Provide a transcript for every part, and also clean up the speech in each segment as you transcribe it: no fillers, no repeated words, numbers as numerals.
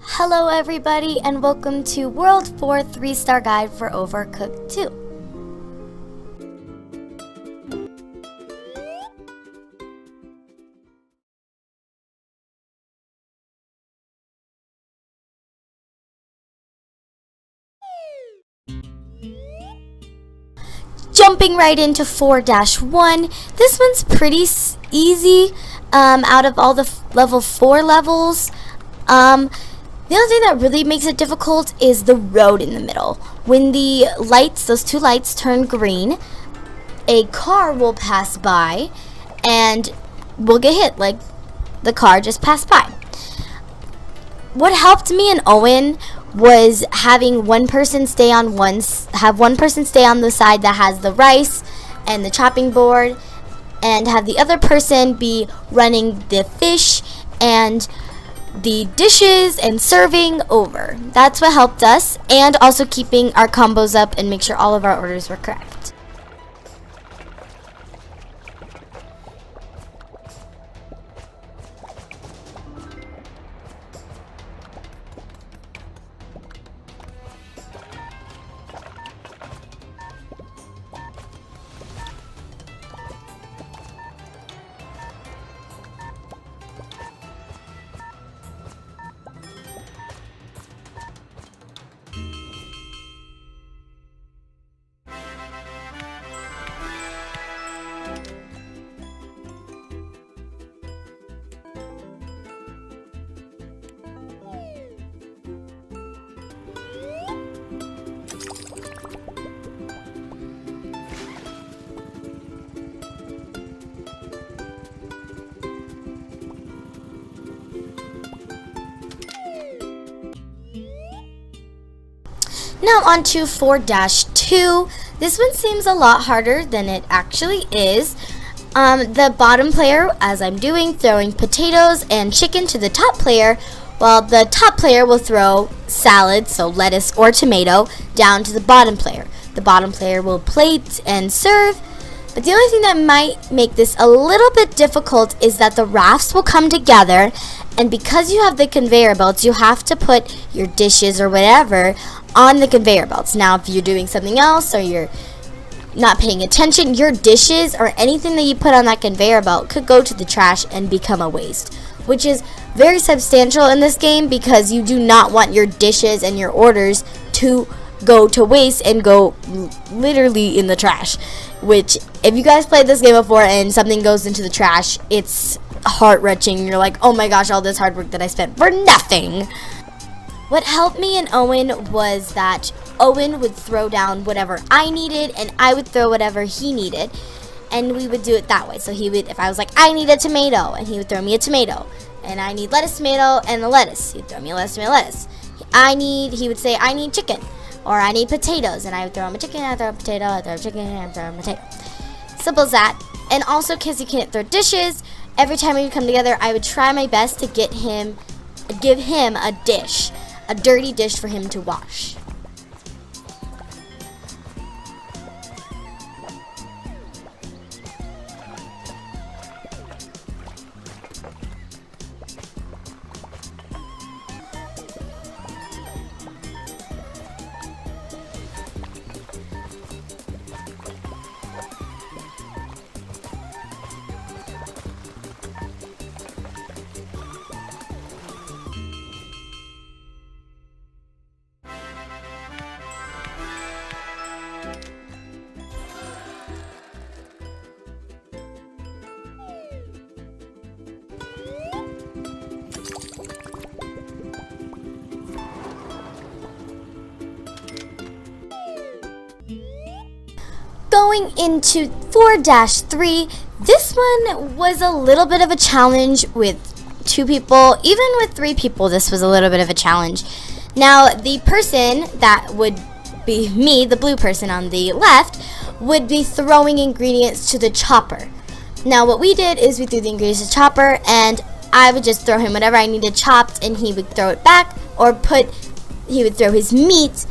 Hello everybody and welcome to World 4 3-Star Guide for Overcooked 2. Jumping right into 4-1, this one's pretty easy out of all the level 4 levels. The only thing that really makes it difficult is the road in the middle. When the lights, those two lights turn green, a car will pass by and we'll get hit like the car just passed by. What helped me and Owen was having one person stay on the side that has the rice and the chopping board, and have the other person be running the fish and the dishes and serving over. That's what helped us, and also keeping our combos up and make sure all of our orders were correct. Now on to 4-2. This one seems a lot harder than it actually is. The bottom player, as I'm doing, throwing potatoes and chicken to the top player, while the top player will throw salad, so lettuce or tomato, down to the bottom player. The bottom player will plate and serve. But the only thing that might make this a little bit difficult is that the rafts will come together, and because you have the conveyor belts, you have to put your dishes or whatever on the conveyor belts. Now, if you're doing something else or you're not paying attention, your dishes or anything that you put on that conveyor belt could go to the trash and become a waste, which is very substantial in this game because you do not want your dishes and your orders to go to waste and go literally in the trash. Which, if you guys played this game before and something goes into the trash, it's heart-wrenching. You're like, oh my gosh, all this hard work that I spent for nothing. What helped me and Owen was that Owen would throw down whatever I needed and I would throw whatever he needed, and we would do it that way. So he would, if I was like, I need a tomato, and he would throw me a tomato, and I need lettuce, tomato, and a lettuce, he'd throw me a lettuce, tomato, lettuce. He would say, I need chicken, or I need potatoes, and I would throw him a chicken, I'd throw him a potato, I'd throw him a chicken, and I'd throw him a potato. Simple as that. And also, because he can't throw dishes, every time we would come together, I would try my best to give him a dish, a dirty dish for him to wash. Going into 4-3, this one was a little bit of a challenge with 2 people. Even with 3 people, this was a little bit of a challenge. Now, the person that would be me, the blue person on the left, would be throwing ingredients to the chopper. Now, what we did is we threw the ingredients to the chopper, and I would just throw him whatever I needed chopped, and he would throw it back, or he would throw his meat,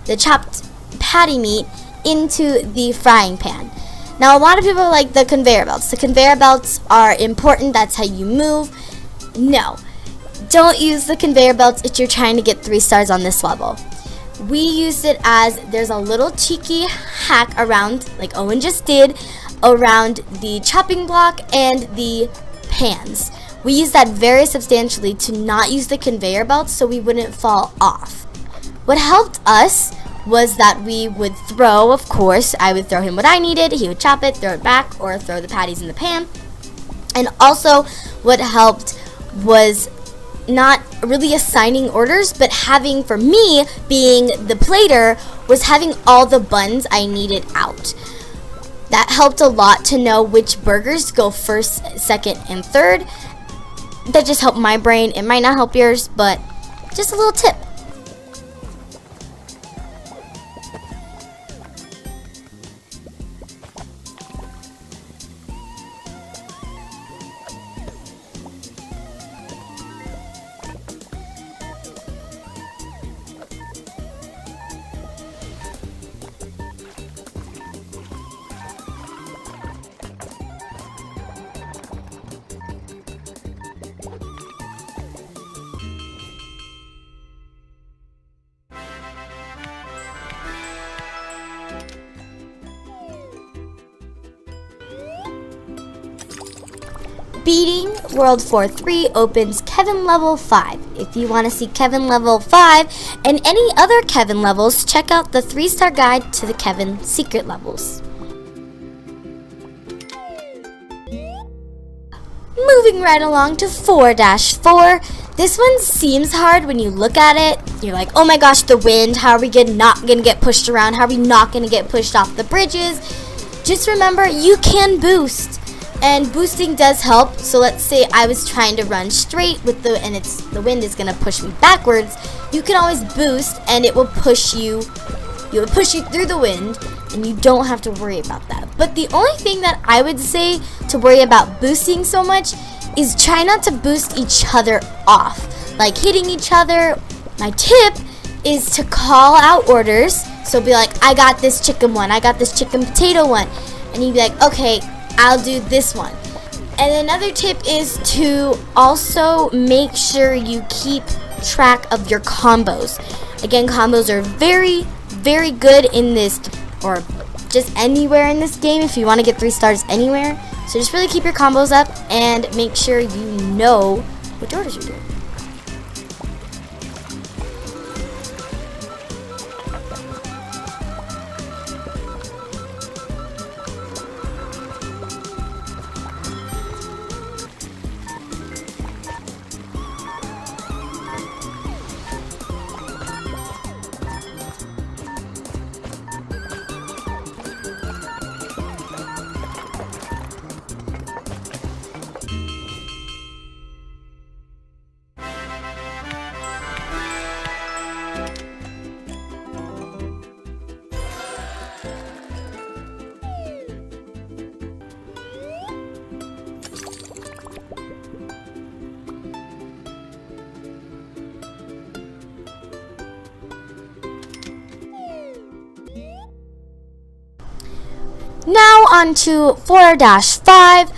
the chopped patty meat, into the frying pan. Now, a lot of people like the conveyor belts. The conveyor belts are important. That's how you move. No. don't use the conveyor belts if you're trying to get 3 stars on this level. We used it as there's a little cheeky hack around, like Owen just did, around the chopping block and the pans. We used that very substantially to not use the conveyor belts so we wouldn't fall off. What helped us was that we would throw, of course, I would throw him what I needed, he would chop it, throw it back, or throw the patties in the pan. And also what helped was not really assigning orders, but having, for me, being the plater, was having all the buns I needed out. That helped a lot to know which burgers go first, second, and third. That just helped my brain. It might not help yours, but just a little tip. Beating World 4-3 opens Kevin level 5. If you want to see Kevin level 5 and any other Kevin levels, check out the 3-star guide to the Kevin secret levels. Moving right along to 4-4. This one seems hard when you look at it. You're like, oh my gosh, the wind. How are we not going to get pushed around? How are we not going to get pushed off the bridges? Just remember, you can boost. And boosting does help. So let's say I was trying to run straight with the wind is gonna push me backwards. You can always boost and it will push you. It will push you through the wind, and you don't have to worry about that. But the only thing that I would say to worry about boosting so much is try not to boost each other off, like hitting each other. My tip is to call out orders. So be like, I got this chicken one, I got this chicken potato one, and you'd be like, okay, I'll do this one. And another tip is to also make sure you keep track of your combos. Again, combos are very, very good in this, or just anywhere in this game if you want to get 3 stars anywhere. So just really keep your combos up and make sure you know which orders you're doing. Now on to 4-5.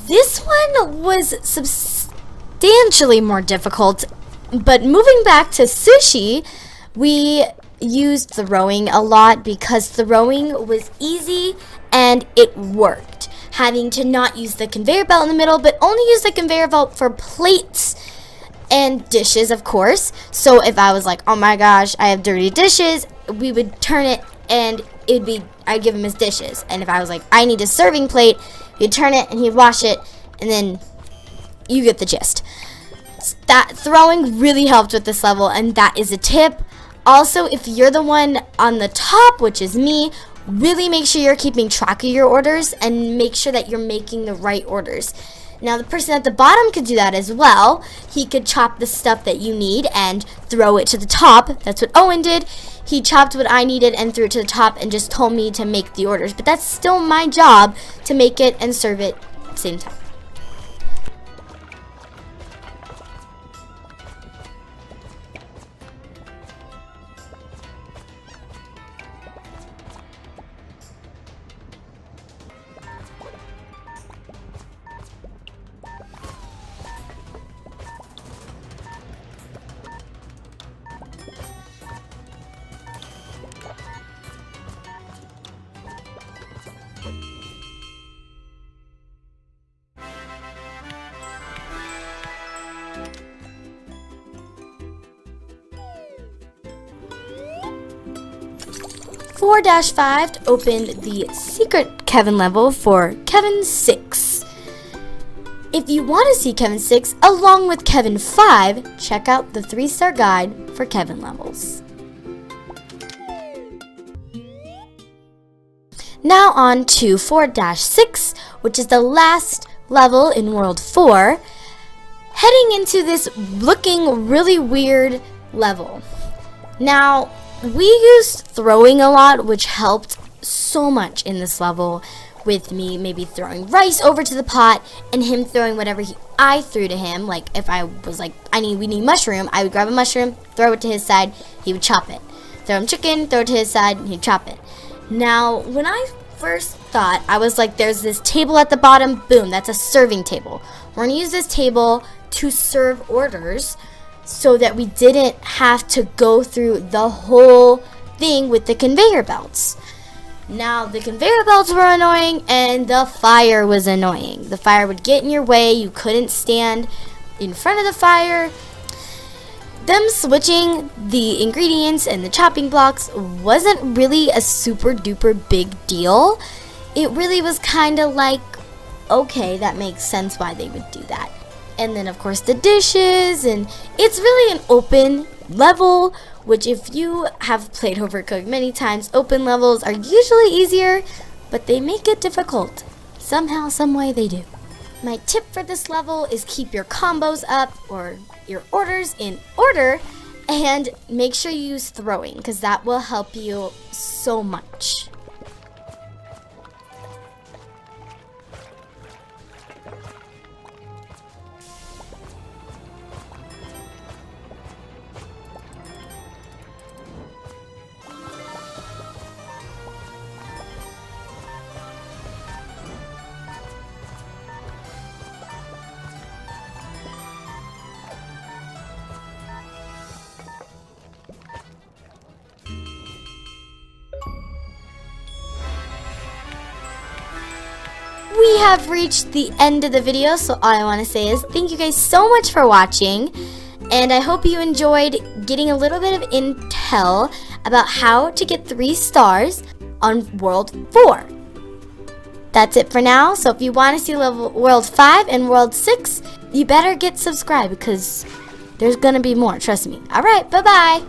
This one was substantially more difficult, but moving back to sushi, we used throwing a lot because throwing was easy and it worked. Having to not use the conveyor belt in the middle, but only use the conveyor belt for plates and dishes, of course. So if I was like, oh my gosh, I have dirty dishes, we would turn it and I'd give him his dishes. And if I was like, I need a serving plate, he'd turn it and he'd wash it, and then you get the gist. That throwing really helped with this level, and that is a tip. Also, if you're the one on the top, which is me, really make sure you're keeping track of your orders and make sure that you're making the right orders. Now, the person at the bottom could do that as well. He could chop the stuff that you need and throw it to the top. That's what Owen did. He chopped what I needed and threw it to the top and just told me to make the orders. But that's still my job to make it and serve it at the same time. 4-5 to open the secret Kevin level for Kevin 6. If you want to see Kevin 6 along with Kevin 5, check out the 3-star guide for Kevin levels. Now on to 4-6, which is the last level in World 4, heading into this looking really weird level. Now, we used throwing a lot, which helped so much in this level, with me maybe throwing rice over to the pot and him throwing whatever I threw to him. Like if I was like, we need mushroom, I would grab a mushroom, throw it to his side, he would chop it. Throw him chicken, throw it to his side, and he'd chop it. Now, when I first thought, I was like, there's this table at the bottom, boom, that's a serving table. We're gonna use this table to serve orders so that we didn't have to go through the whole thing with the conveyor belts. Now, the conveyor belts were annoying and the fire was annoying. The fire would get in your way. You couldn't stand in front of the fire. Them switching the ingredients and the chopping blocks wasn't really a super duper big deal. It really was kind of like, okay, that makes sense why they would do that. And then, of course, the dishes, and it's really an open level, which if you have played Overcooked many times, open levels are usually easier, but they make it difficult. Somehow, some way they do. My tip for this level is keep your combos up or your orders in order, and make sure you use throwing because that will help you so much. We have reached the end of the video, so all I want to say is thank you guys so much for watching, and I hope you enjoyed getting a little bit of intel about how to get 3 stars on World 4. That's it for now, so if you want to see World 5 and World 6, you better get subscribed because there's going to be more, trust me. Alright, bye-bye!